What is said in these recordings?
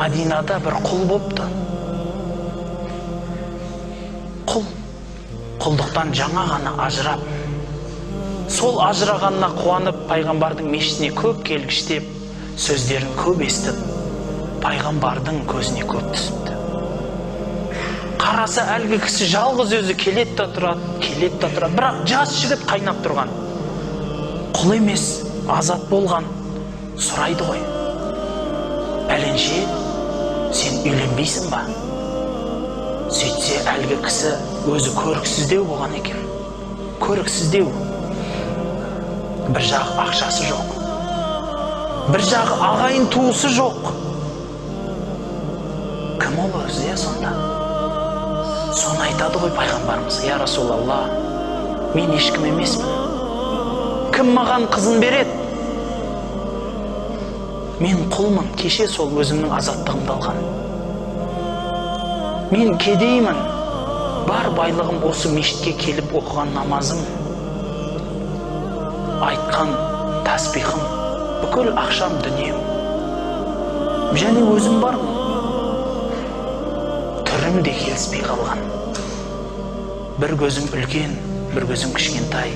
Мадинада бір құл болыпты. Құлдықтан жаңа ғана ажырап, сол ажырағанына қуанып, пайғамбардың мешітіне көп келгіштеп, сөздерін көп естіп, пайғамбардың көзіне көп түсіпті. Қараса әлгі кісі жалғыз өзі келет та тұрады, бірақ жас жігіт қайнап тұрған. Құл емес, азат болған. Сұрайды ғой: «Бәленше, сен үйленбейсің ба?» Сөйтсе, әлгі кісі өзі көріксіздеу болған екен. Көріксіздеу. Бір жағы ақшасы жоқ, бір жағы ағайын туысы жоқ. Кім ол өзі сонда? Соны айтады ғой пайғамбарымыз: «Я Расулалла, мен ешкім емеспін. Кім маған қызын береді? Мен құлмын, кеше сол өзімнің азаттығымды алған. Мен кедеймін, бар байлығым осы мешітке келіп оқыған намазым, айтқан тәсбихім, бүкіл ақшам, дүнием. Және өзім бармын. Түрім де келіспей қалған. Бір көзім үлкен, бір көзім кішкентай,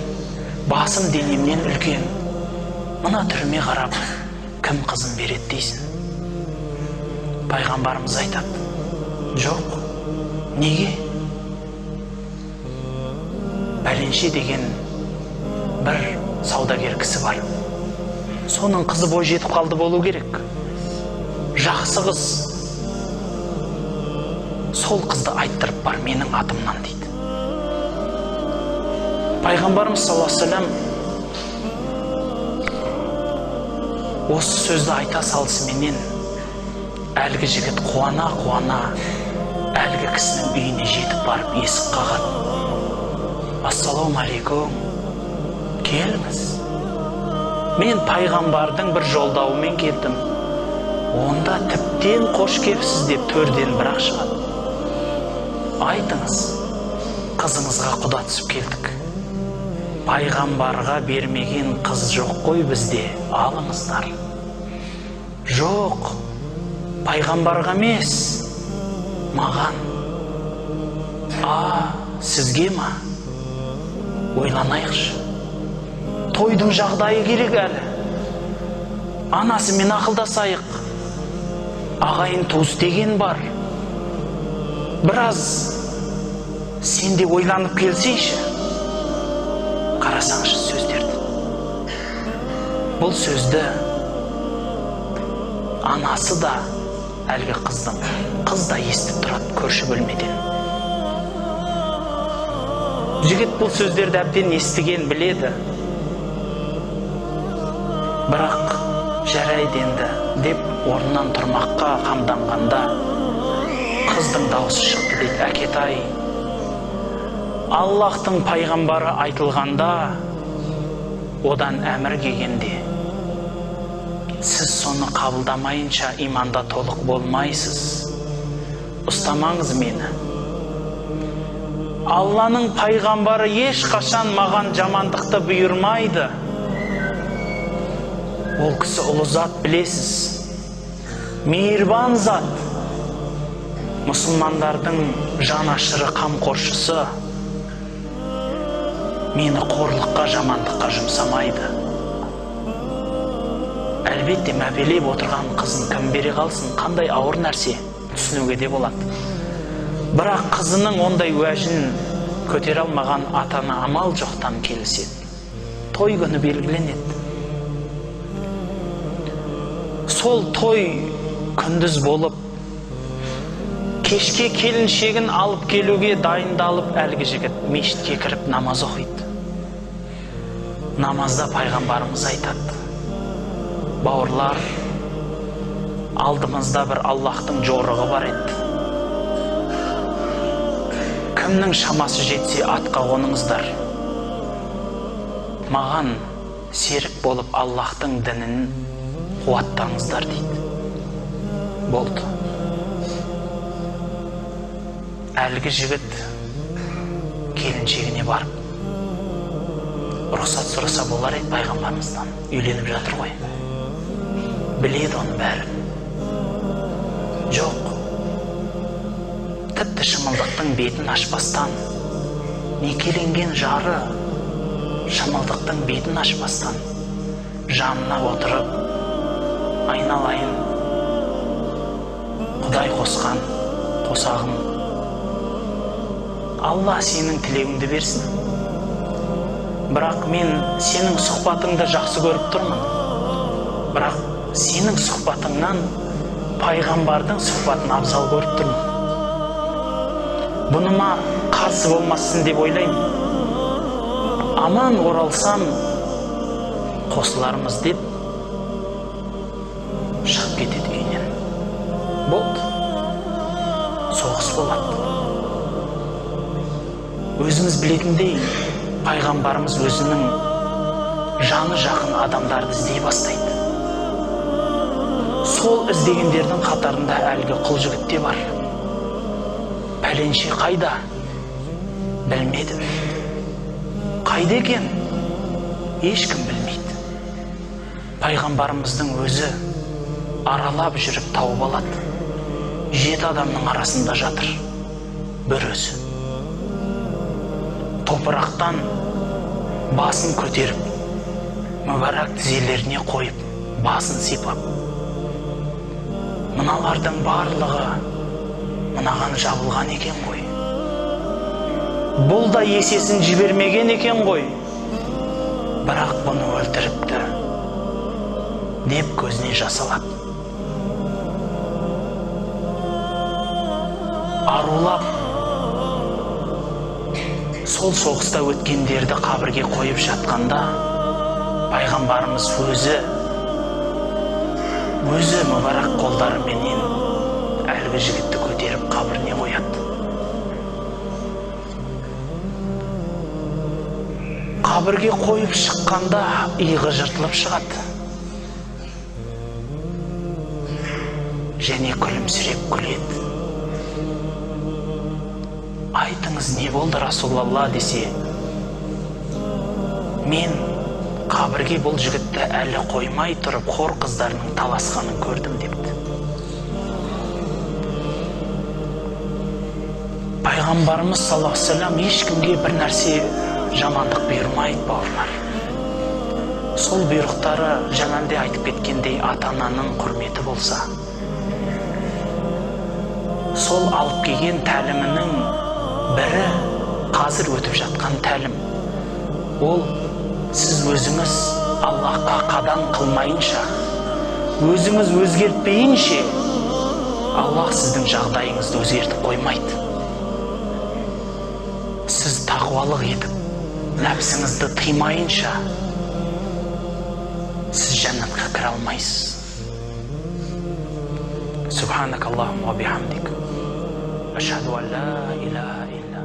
басым денемнен үлкен. Мына түріме қарап, кім қызын береді дейсің?» Пайғамбарымыз айтады: «Жоқ, неге? Бәленше деген бір саудагер кісі бар. Соның қызы бой жетіп қалды болу керек. Жақсы қыз. Сол қызды айттырып бар менің атымнан» дейді. Пайғамбарымыз саллаллаху алейхи ва саллям осы сөзді айта салысыменен әлгі жігіт қуана әлгі кісінің үйіне жетіп барып есік қағады. «Ассаламу алейкум, келіңіз. Мен пайғамбардың бір жолдауымен келдім. Онда тіптен қош келіпсіз» деп төрден бір-ақ шығады. «Айтыңыз, қызыңызға құда түсіп келдік. Пайғамбарға бермеген қыз жоқ қой бізде, алыңыздар». «Жоқ, пайғамбарға емес, маған». Сізге ма? Ойланайықшы. Тойдың жағдайы керек әлі. Анасымен ақылдасайық. Ағайын туыс деген бар. Біраз сен де ойланып келсейші». Қарасаңшы сөздерді. Бұл сөзді анасы да, әлгі қыз да естіп тұрады көрші бөлмеден. Жігіт бұл сөздерді әбден естіген, біледі. Бірақ жарайды енді деп орнынан тұрмаққа қамданғанда қыздың дауысы шықты, дейді: «Әкетай, Аллахтың пайғамбары айтылғанда, одан әмір келгенде, сіз соны қабылдамайынша иманда толық болмайсыз. Ұстамаңыз мені. Алланың пайғамбары ешқашан маған жамандықты бұйырмайды. Ол кісі ұлы зат, білесіз. Мейірбан зат. Мұсылмандардың жанашыры, қамқоршысы. Мені қорлыққа, жамандыққа жұмсамайды. Әлбетте мәпелеп отырған қызын кім бере қалсын, қандай ауыр нәрсе, түсінуге де болады. Бірақ қызының ондай уәжін көтере алмаған атаны амал жоқтан келіседі. Той күні белгіленеді. Сол той күндіз болып, кешке келіншегін алып келуге дайындалып, әлгі жігіт мешітке кіріп намаз оқиды. Намазда пайғамбарымыз айтады: «Бауырлар, алдымызда бір Аллахтың жорығы бар еді. Кімнің шамасы жетсе атқа қоныңыздар. Маған серік болып Аллахтың дінін қуаттаңыздар» дейді. Болды. Әлгі жігіт келіншегіне барып рұқсат сұраса болар еді пайғамбарымыздан. Үйленіп жатыр ғой. Біледі оны бәрін. Жоқ. Тіпті шымылдықтың бетін ашпастан, некеленген жары шымылдықтың бетін ашпастан жанына отырып, айналайын, Құдай қосқан қосағым, Алла сенің тілеуіңді берсін. Бірақ мен сенің сұхбатыңды жақсы көріп тұрмын. Бірақ сенің сұхбатыңнан пайғамбардың сұхбатын абзал көріп тұрмын. Бұныма қарсы болмасын деп ойлаймын. Аман оралсам қосылармыз деп шығып кетеді үйінен. Болды. Соғыс болады. Өзіміз білетіндей, пайғамбарымыз өзінің жаны жақын адамдарды іздей бастайды. Сол іздегендердің қатарында әлгі құл жігіт те бар. Пәленше қайда? Білмедім. Қайда екен? Ешкім білмейді. Пайғамбарымыздың өзі аралап жүріп тауып алады. 7 адамның арасында жатыр. Бір өзі. Топырақтан басын көтеріп, мүбәрак тізелеріне қойып, басын сипап. Мыналардың барлығы мынаған жабылған екен ғой. Бұл да есесін жібермеген екен ғой. Бірақ бұны өлтіріпті деп көзіне жас алады. Арулап сол соғыста өткендерді қабірге қойып жатқанда, пайғамбарымыз өзі мүбәрак қолдарыменен әлгі жігітті көтеріп қабіріне қояды. Қабірге қойып шыққанда иығы жыртылып шығады. Және күлімсіреп күледі. Айтыңыз, не болды Расулалла десе, мен қабірге бұл жігітті әлі қоймай тұрып, хор қыздарының таласқанын көрдім депті. Пайғамбарымыз саллаллаху алейхи ва саллям ешкімге бір нәрсе жамандық бұйырмайды, бауырлар. Сол бұйрықтары жаңағыда айтып кеткендей ата-ананың құрметі болса, сол алып келген тәлімінің бірі қазір өтіп жатқан тәлім. Ол сіз өзіңіз Аллахқа қадам қылмайынша, өзіңіз өзгертпейінше, Аллах сіздің жағдайыңызды өзгертіп қоймайды. Сіз тақуалық етіп, нәпсіңізді тыймайынша, сіз жәннатқа кіре алмайсыз. Субханакаллахумма ва бихамдик. Ашхаду ан ла илаха илля